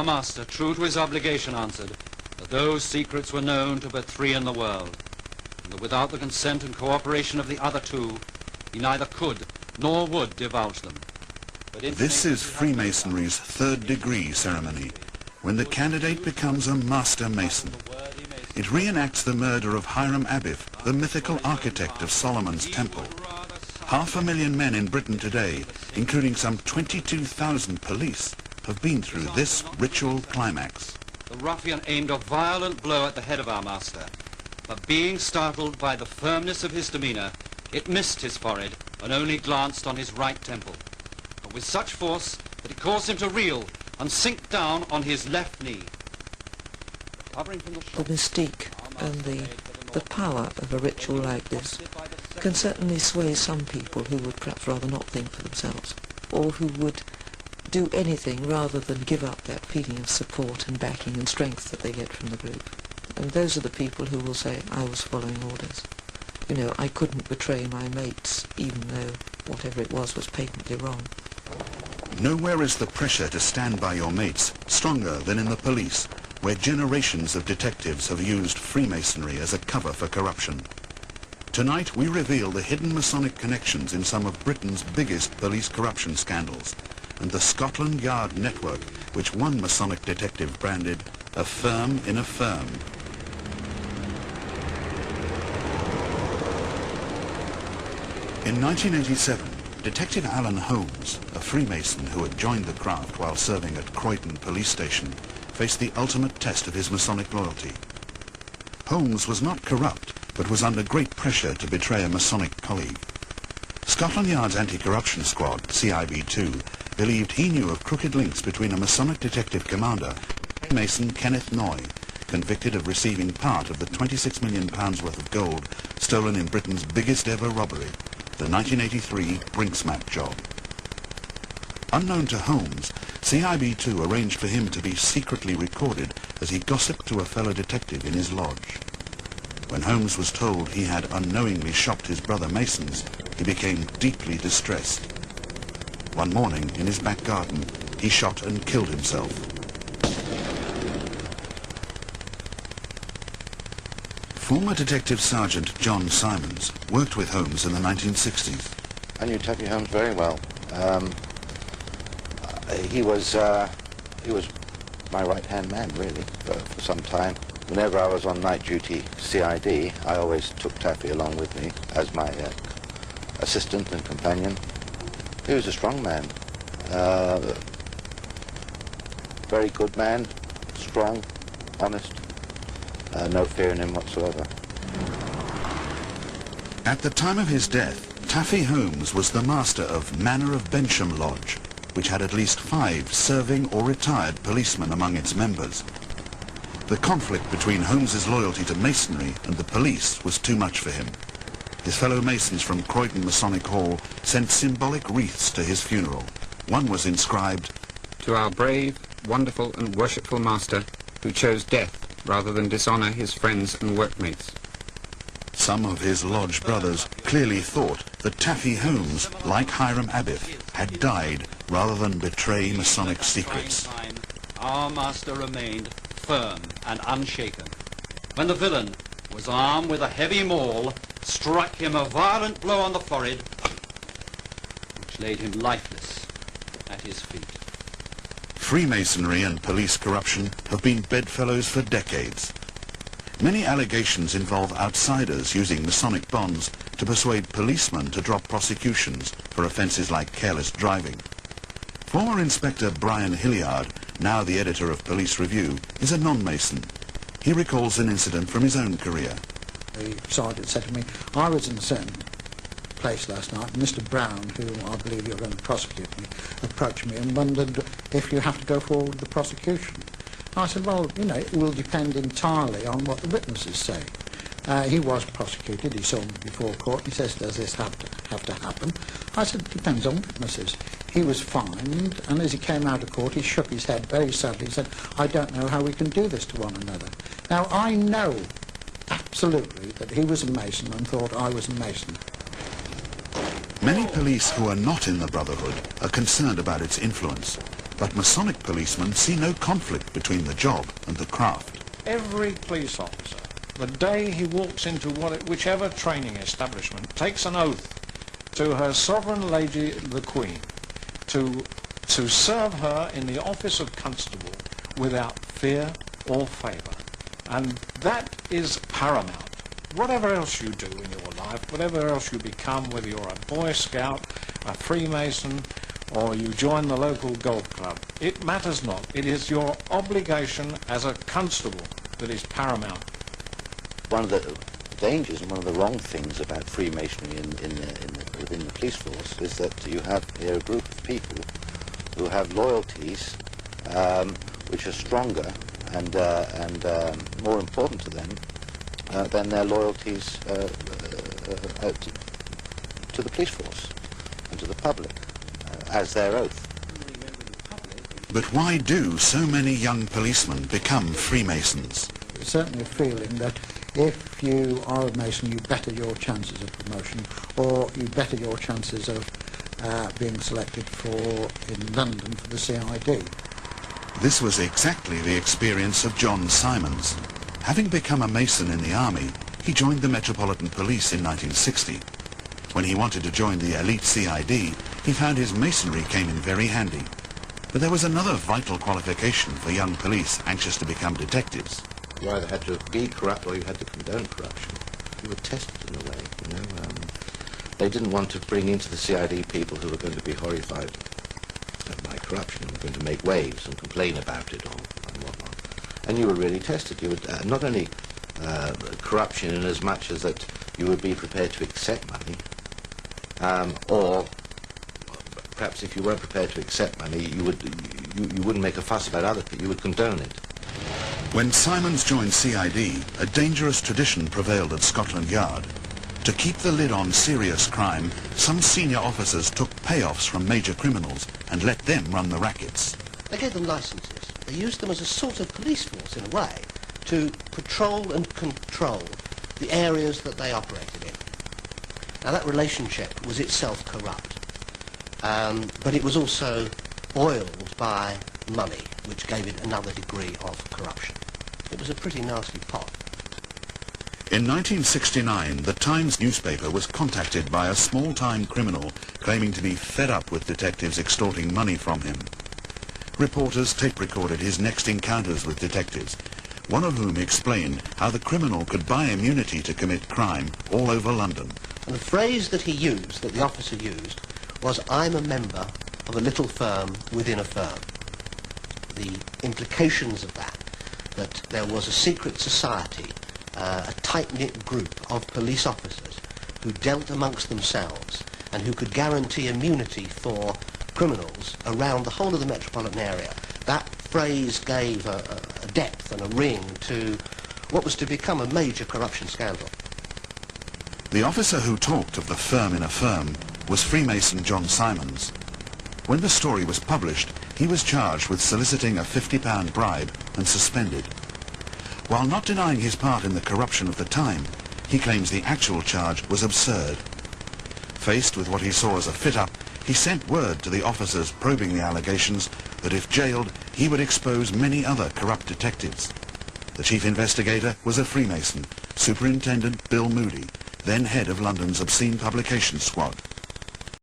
Our master, true to his obligation, answered that those secrets were known to but 3 in the world, and that without the consent and cooperation of the other 2, he neither could nor would divulge them. This is Freemasonry's 3rd degree ceremony, when the candidate becomes a Master Mason. It reenacts the murder of Hiram Abiff, the mythical architect of Solomon's Temple. 500,000 men in Britain today, including some 22,000 police, have been through this ritual climax. The ruffian aimed a violent blow at the head of our master, but being startled by the firmness of his demeanour, it missed his forehead and only glanced on his right temple, but with such force that it caused him to reel and sink down on his left knee. The mystique and the power of a ritual like this can certainly sway some people who would perhaps rather not think for themselves, or who would do anything rather than give up that feeling of support and backing and strength that they get from the group. And those are the people who will say, I was following orders. You know, I couldn't betray my mates, even though whatever it was patently wrong. Nowhere is the pressure to stand by your mates stronger than in the police, where generations of detectives have used Freemasonry as a cover for corruption. Tonight we reveal the hidden Masonic connections in some of Britain's biggest police corruption scandals, and the Scotland Yard network, which one Masonic detective branded a firm in a firm. In 1987, Detective Alan Holmes, a Freemason who had joined the craft while serving at Croydon Police Station, faced the ultimate test of his Masonic loyalty. Holmes was not corrupt, but was under great pressure to betray a Masonic colleague. Scotland Yard's Anti-Corruption Squad, CIB2, believed he knew of crooked links between a Masonic detective commander, Mason Kenneth Noy, convicted of receiving part of the £26 million worth of gold stolen in Britain's biggest ever robbery, the 1983 Brinksmat job. Unknown to Holmes, CIB2 arranged for him to be secretly recorded as he gossiped to a fellow detective in his lodge. When Holmes was told he had unknowingly shopped his brother Masons, he became deeply distressed. One morning, in his back garden, he shot and killed himself. Former Detective Sergeant John Simons worked with Holmes in the 1960s. I knew Taffy Holmes very well. He was my right-hand man, really, for some time. Whenever I was on night duty CID, I always took Taffy along with me as my assistant and companion. He was a strong man, very good man, strong, honest, no fear in him whatsoever. At the time of his death, Taffy Holmes was the master of Manor of Bensham Lodge, which had at least 5 serving or retired policemen among its members. The conflict between Holmes's loyalty to Masonry and the police was too much for him. His fellow Masons from Croydon Masonic Hall sent symbolic wreaths to his funeral. One was inscribed, "To our brave, wonderful and worshipful master, who chose death rather than dishonour his friends and workmates." Some of his lodge brothers clearly thought that Taffy Holmes, like Hiram Abiff, had died rather than betray Masonic secrets. Our master remained firm and unshaken. When the villain was armed with a heavy maul, struck him a violent blow on the forehead, which laid him lifeless at his feet. Freemasonry and police corruption have been bedfellows for decades. Many allegations involve outsiders using Masonic bonds to persuade policemen to drop prosecutions for offences like careless driving. Former Inspector Brian Hilliard, now the editor of Police Review, is a non-Mason. He recalls an incident from his own career. The sergeant said to me, I was in a certain place last night, and Mr. Brown, who I believe you're going to prosecute me, approached me and wondered if you have to go forward with the prosecution. I said, well, you know, it will depend entirely on what the witnesses say. He was prosecuted, he saw me before court, he says, does this have to happen? I said, it depends on witnesses. He was fined, and as he came out of court, he shook his head very sadly. He said, I don't know how we can do this to one another. Now, I know absolutely that he was a Mason and thought I was a Mason. Many police who are not in the Brotherhood are concerned about its influence. But Masonic policemen see no conflict between the job and the craft. Every police officer, the day he walks into whichever training establishment, takes an oath to Her Sovereign Lady the Queen to serve her in the office of constable without fear or favour. And that is paramount. Whatever else you do in your life, whatever else you become, whether you're a Boy Scout, a Freemason, or you join the local golf club, it matters not. It is your obligation as a constable that is paramount. One of the dangers and one of the wrong things about Freemasonry within the police force is that you have here a group of people who have loyalties which are stronger and more important to them than their loyalties to the police force and to the public as their oath. But why do so many young policemen become Freemasons? There's certainly a feeling that if you are a Mason, you better your chances of promotion, or you better your chances of being selected in London for the CID. This was exactly the experience of John Simons. Having become a Mason in the army, he joined the Metropolitan Police in 1960. When he wanted to join the elite CID, he found his Masonry came in very handy. But there was another vital qualification for young police anxious to become detectives. You either had to be corrupt or you had to condone corruption. You were tested in a way, you know. They didn't want to bring into the CID people who were going to be horrified by corruption and were going to make waves and complain about it and whatnot. And you were really tested. You would not only corruption in as much as that you would be prepared to accept money, or perhaps if you weren't prepared to accept money, you wouldn't make a fuss about other people. You would condone it. When Simons joined CID, a dangerous tradition prevailed at Scotland Yard. To keep the lid on serious crime, some senior officers took payoffs from major criminals and let them run the rackets. They gave them licences. They used them as a sort of police force, in a way, to patrol and control the areas that they operated in. Now, that relationship was itself corrupt, but it was also oiled by money, which gave it another degree of corruption. It was a pretty nasty pot. In 1969, the Times newspaper was contacted by a small-time criminal claiming to be fed up with detectives extorting money from him. Reporters tape-recorded his next encounters with detectives, one of whom explained how the criminal could buy immunity to commit crime all over London. And the phrase that he used, that the officer used, was, "I'm a member of a little firm within a firm." The implications of that there was a secret society, a tight-knit group of police officers who dealt amongst themselves and who could guarantee immunity for criminals around the whole of the metropolitan area. That phrase gave a depth and a ring to what was to become a major corruption scandal. The officer who talked of the firm in a firm was Freemason John Simons. When the story was published, he was charged with soliciting a £50 bribe and suspended. While not denying his part in the corruption of the time, he claims the actual charge was absurd. Faced with what he saw as a fit-up, he sent word to the officers probing the allegations that if jailed, he would expose many other corrupt detectives. The chief investigator was a Freemason, Superintendent Bill Moody, then head of London's Obscene Publications Squad.